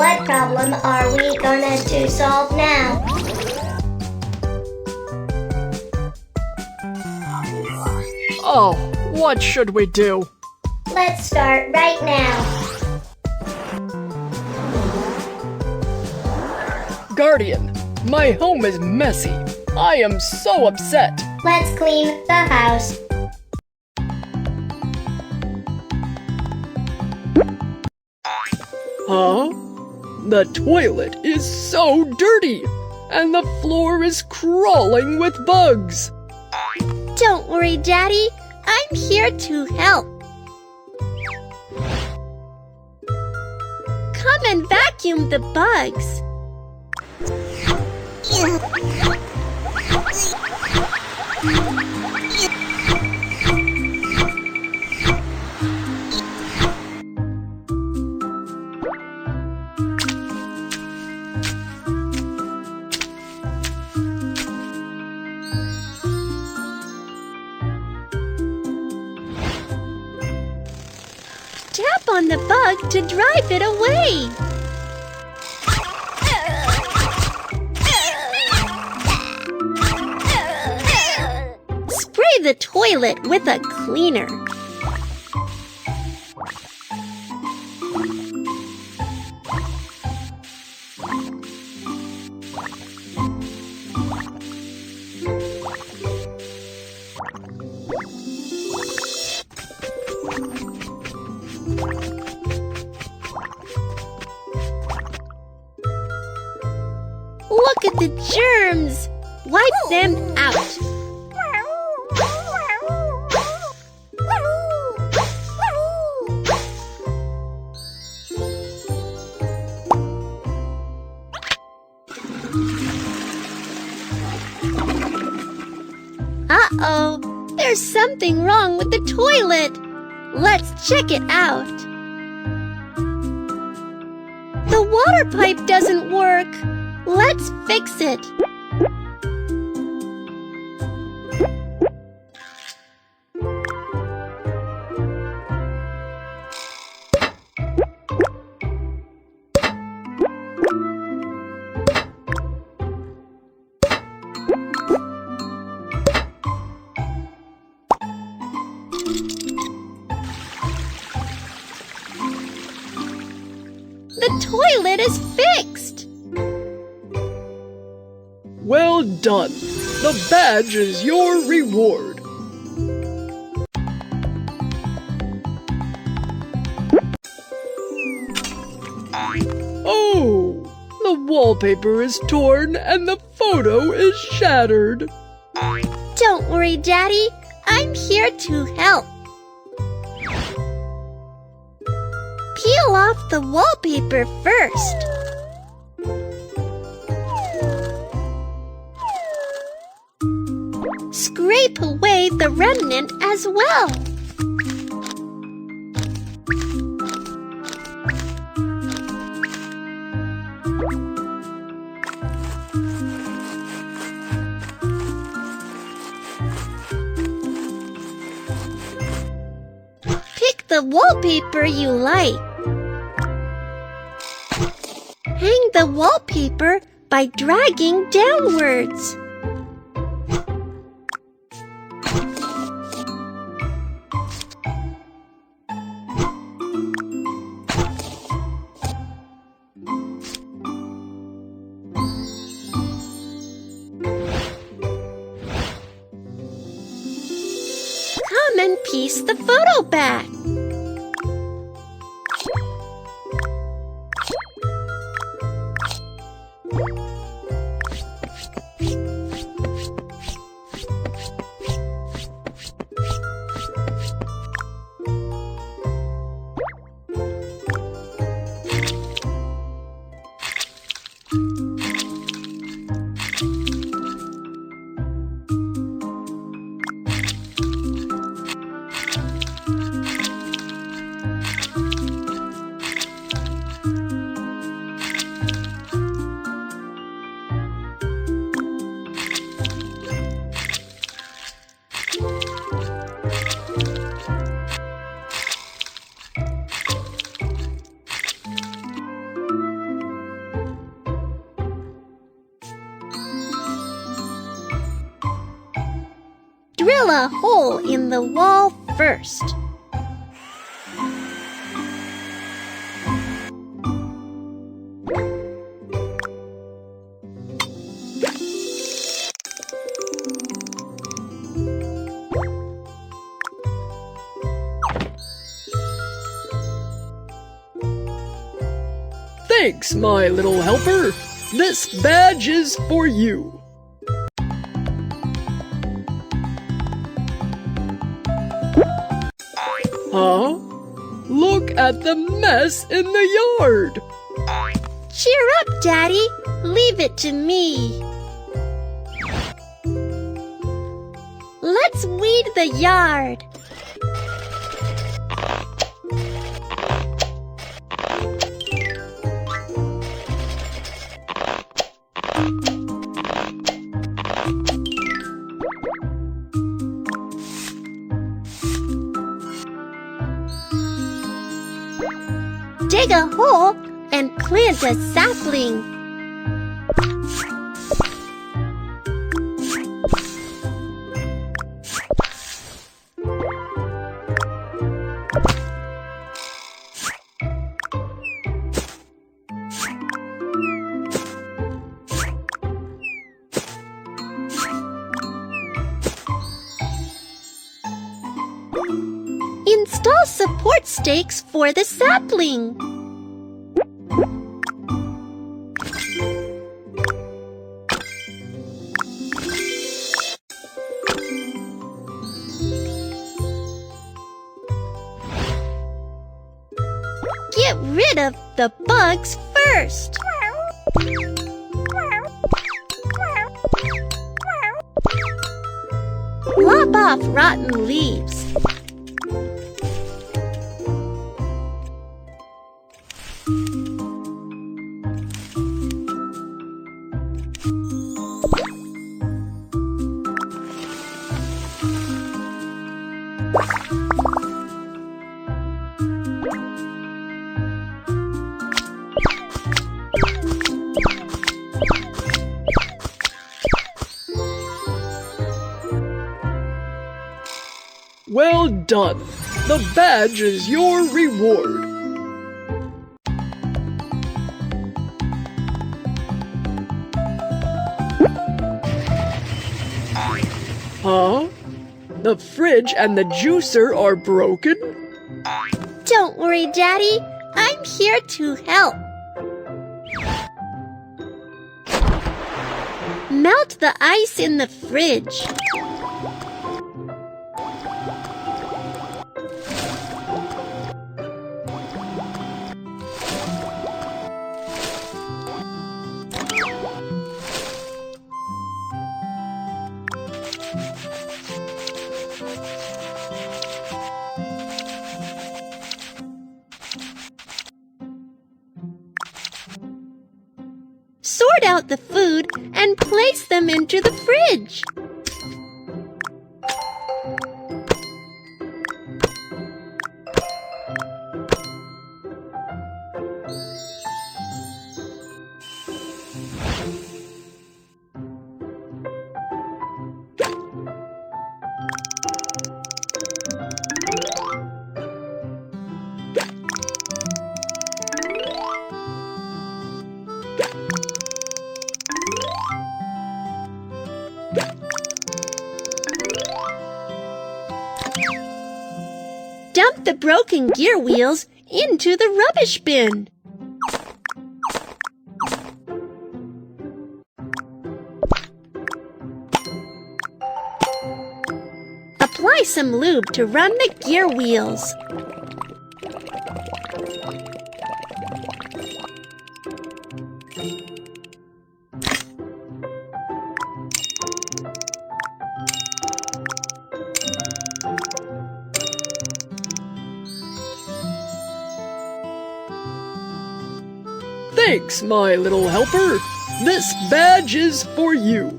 What problem are we gonna to solve now? Oh, what should we do? Let's start right now. Guardian, my home is messy. I am so upset. Let's clean the house. Huh? The toilet is so dirty, and the floor is crawling with bugs. Don't worry, Daddy. I'm here to help. Come and vacuum the bugs. Tap on the bug to drive it away. Spray the toilet with a cleaner. Look at the germs. Wipe them out. Uh-oh, there's something wrong with the toilet. Let's check it out. The water pipe doesn't work. Let's fix it. The toilet is fixed. Well done. The badge is your reward. Oh, the wallpaper is torn and the photo is shattered. Don't worry, Daddy. I'm here to help. Peel off the wallpaper first. Scrape away the remnant as well. Pick the wallpaper you like. Hang the wallpaper by dragging downwards. Come and piece the photo back. Drill a hole in the wall first. Thanks, my little helper. This badge is for you. Huh? Look at the mess in the yard. Cheer up, Daddy. Leave it to me. Let's weed the yard. Dig a hole and plant a sapling. Install support stakes for the sapling. Get rid of the bugs first. Lop off rotten leaves. Well done. The badge is your reward. Huh? The fridge and the juicer are broken? Don't worry, Daddy. I'm here to help. Melt the ice in the fridge. Sort out the food and place them into the fridge. Dump the broken gear wheels into the rubbish bin. Apply some lube to run the gear wheels. Thanks, my little helper. This badge is for you.